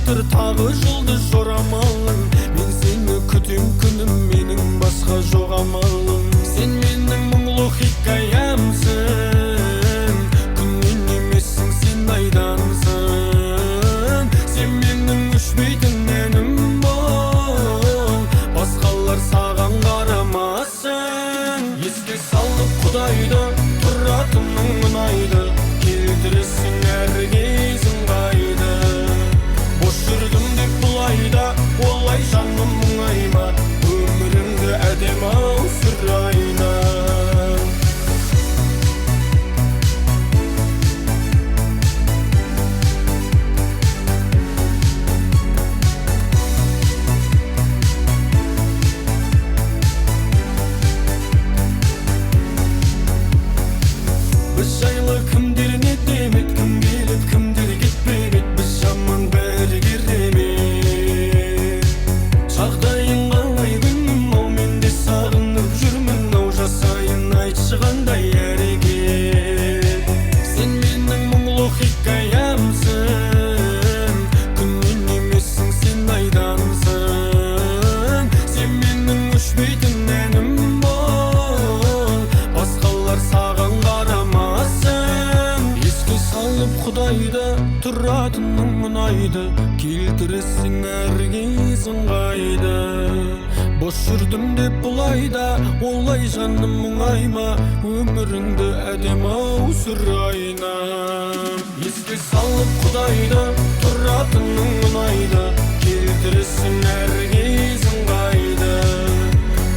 жатыр тағы жұлдыз жорамалың. Мен сені күтем күнім, менің басқа жоқ амалым. Сен менің мұңлы хикаямсың, күннен емессің, сен айдансың. Сен менің өшпейтін әнім бол, басқалар саған қарамасын. Еске салып Құдайды, тұратының ұнайды, келтіресің әр кез ыңғайды. Бош жүрдім деп бұлайда, олай жаным мұңайма, өміріңді әдем-ау сүрайна. Біз жайлы кімдер не демек, кім келіп кімдер кетпек, біз жаман бәрі керемет. Жағдайың қалай күнім, ау мен де сағынып жүрмін, ау жасайын айтшы қандай әрекет. Сен менің мұңлы хикаямсың, күннен емессің, сен айдансың. Сен менің өшпейтін әнім бол, басқалар саған қарамасын. Еске салып Құдайды, тұратының ұнайды, келтіресің әр кез ыңғайды. Бош жүрдім деп бұлайда, олай жаным мұңайма, өміріңді әдем-ау сүрайна. Еске салып Құдайды, тұратының ұнайды, келтіресің әр кез ыңғайды.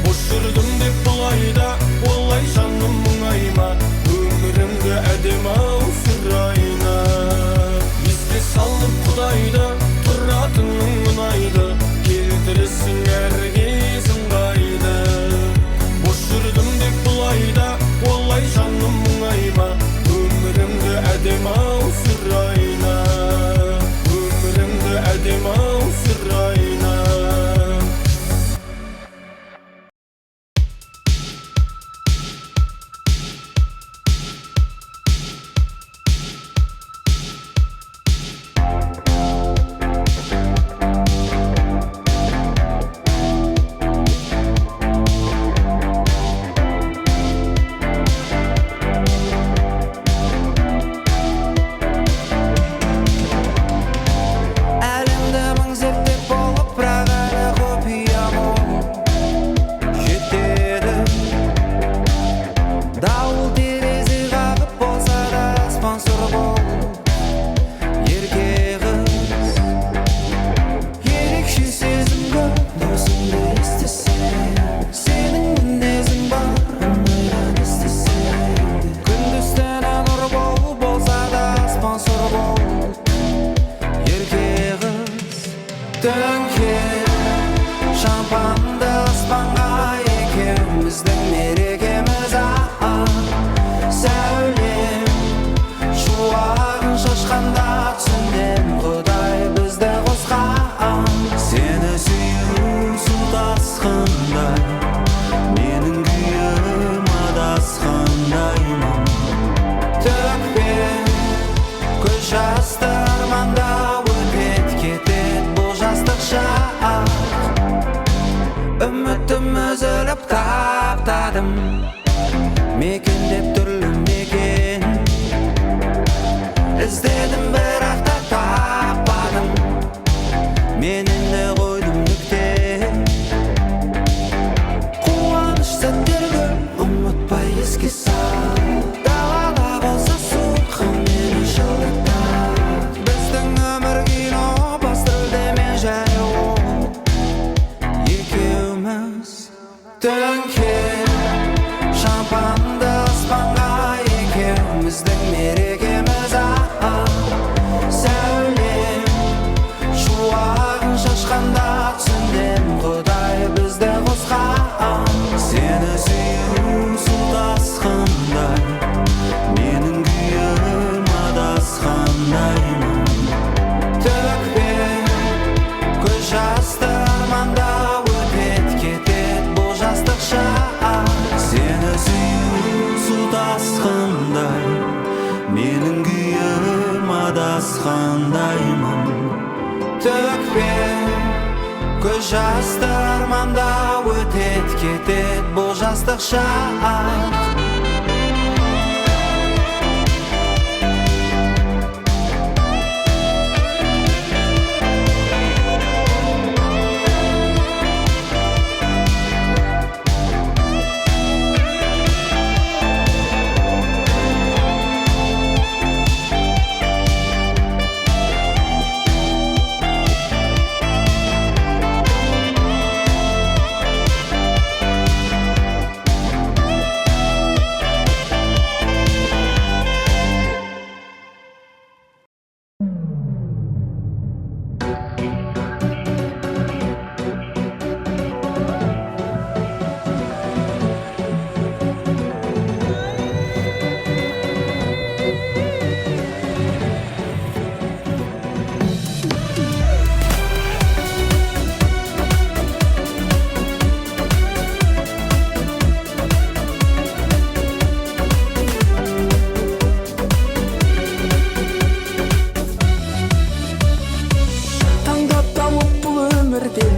Бош жүрдім деп бұлайда, олай жаным мұңайма, өміріңді әдем-ау сүрайна. Еске салып Құдайды, тұратының ұнайды, келтіресің әр кез ыңғайды. Бош жүрдім деп бұлайда, олай жаным мұңайма, өміріңді әдем-ау сүрайна. Өміріңді әдем-ау сүрайна. Әлемді мың зерттеп болып, бірақ әлі құпиям ол жетеді. Дауыл терезе қағып болса да аспан сұр бол. Ерке қыз, ерекше сезім көп, досыңды естісең. Сенің мінезің бар, ұнайдан естісең. Күндіз-түні нұр бол, болса да аспан сұр бол. Ерке қыз, төңкер шампанды аспанға, екеуміздің мерекеміз сәулем шуағын шашқанда, түсіндем Құдай бізді қосқан. Сені сүю су тасқындай, менің күйім адасқандаймын. Төкпе көз жасты арманда, өтет кетет бұл жастық шақ. Үмітім үзіліп таптадым, мекендеп түрлі мекен. Іздедім бірақ та таппадым, мен енді қойдым нүкте. Қуаныш сәттерді ұмытпай еске сал, далада болса суық мені жылытар. Біздің өмір кино, бас рөлде мен және ол, екеуміз төңкер шампанды аспанға, екеуміздің мерекеміз сәулем шуағын шашқанда, түсіндем Құдай бізді қосқан. Сені сүю су тасқындай, менің күйім адасқандаймын. Төкпе көз жасты арманда, өтет кетет бұл жастық шақ. Көз жасты арманда өтет кетет бұл жастық шақ.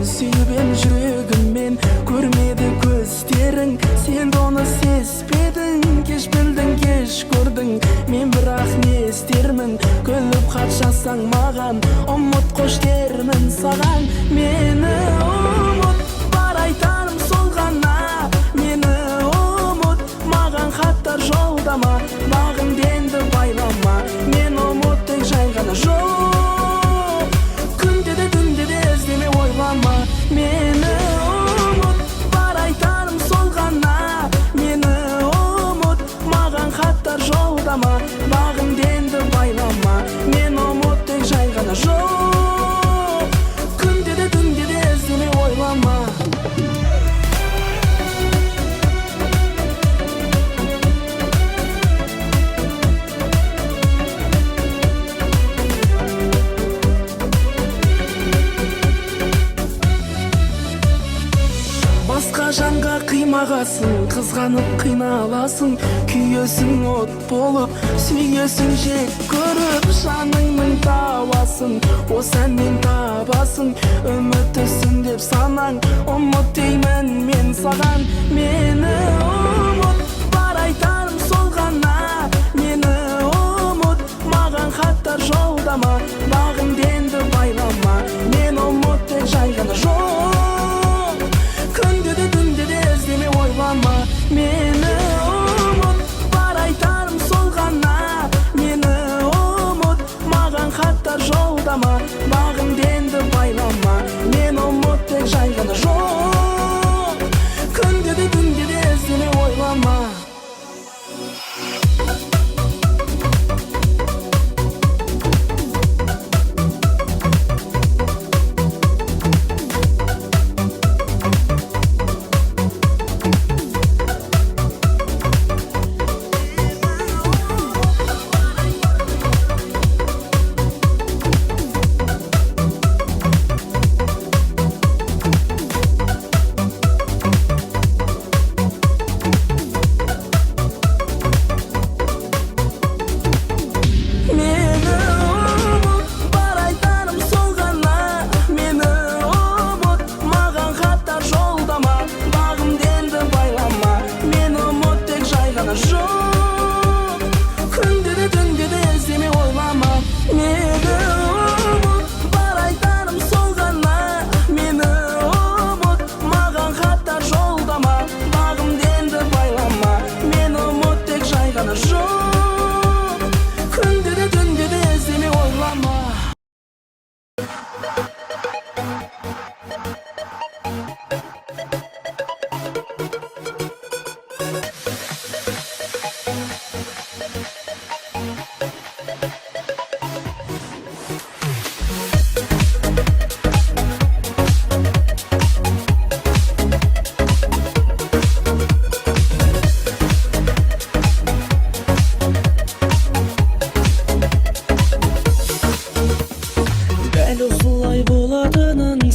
Сүйбен жүрегіммен көрмеді көздерің, сен оны сезбедің, кеш білдің, кеш көрдің. Мен бірақ не істермін, күліп хат жазсаң маған, ұмыт қош дермін саған. Мені ұмыт, бар айтарым сол ғана. Мені ұмыт, маған хаттар жолдама, бағымды енді байлама. Мен ұмыт тек жай ғана жоқ, күнде де түнде де іздеме ойлама. Мені ұмыт, бар айтарым сол ғана. Мені ұмыт, маған хаттар жолдама, бағымды енді байлама. Мен ұмыт тек жай ғана жоқ, күнде де түнде де іздеме ойлама. Басқа жанға қимағасың, қызғанып қиналасың, күйесің от болып, сүйесің жек көріп, жаныңның табасын, осы әннен табасың. Үміттісің деп санаң, ұмыт деймін мен саған. Мені ұмыт, бар айтарым сол ғана. Мені ұмыт, маған хаттар жолдама, бағымды енді байлама. Мен ұмыт тек жай ғана жоқ, күнде де түнде де іздеме ойлама. Мені ұмыт, бар айтарым сол ғана. Мені ұмыт, маған хаттар жолдама, бағымды енді байлама. Мен ұмыт тек жай ғана жоқ, күнде де түнде де іздеме ойлама.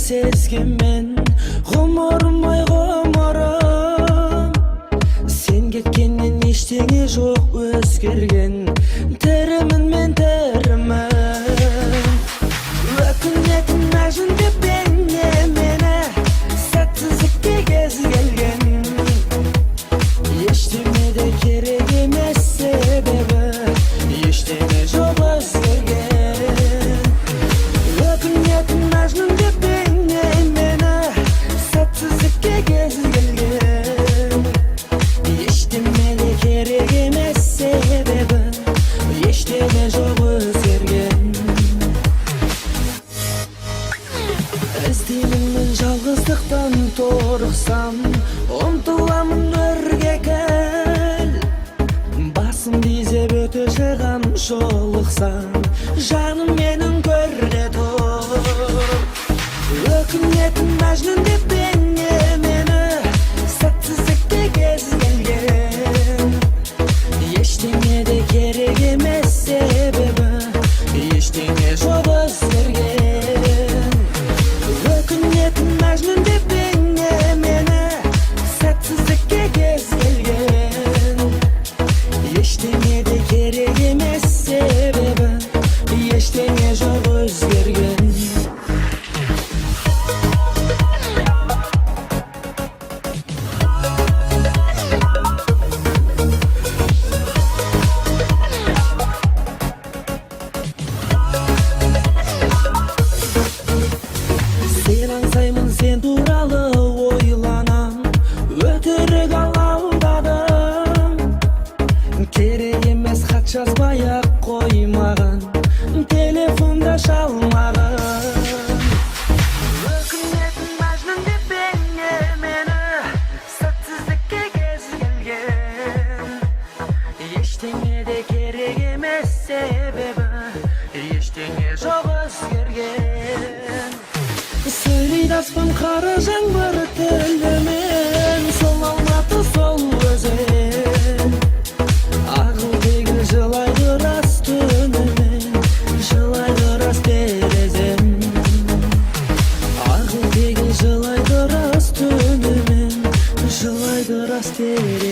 сезгенмен ғұмырмай ғұмырым сен кеткеннен ештеңе жоқ өзгерген тірімін мен тірімін өкінетін мәжін деп бейне мені жан торықсам, ұмтыламын өрге кел. Басым дизеп өте шығам жолықсам, жаным менің көрде тұр. Өкінетін мәжнүн деп бейне мені, сәтсіздікке кез келген. Ештеңе де керек емес себебі, ештеңе жоқ өзгерген. Өкінетін мәжнүн деп бейне мені, сәтсіздікке кез келген. Ештеңе де керек емес себебі, ештеңе жоқ өзгерген. Сен аңсаймын, сен туралы ойланам, өтірік алдадым. Керек емес хат жазбай-ақ қоймаған, телефонда шалмаған. Өкінетін мәжнүн деп бейне мені, сәтсіздікке кез келген. Ештеңе де керек емес себебі, ештеңе жоқ өзгерген. Сөйлейді аспан қара жаңбыр тілімен, сол алматы сол өзен. Ағыл тегіл жылайды рас түнімен, жылайды рас терезем. Ағыл тегіл жылайды рас түнімен, жылайды рас терезем.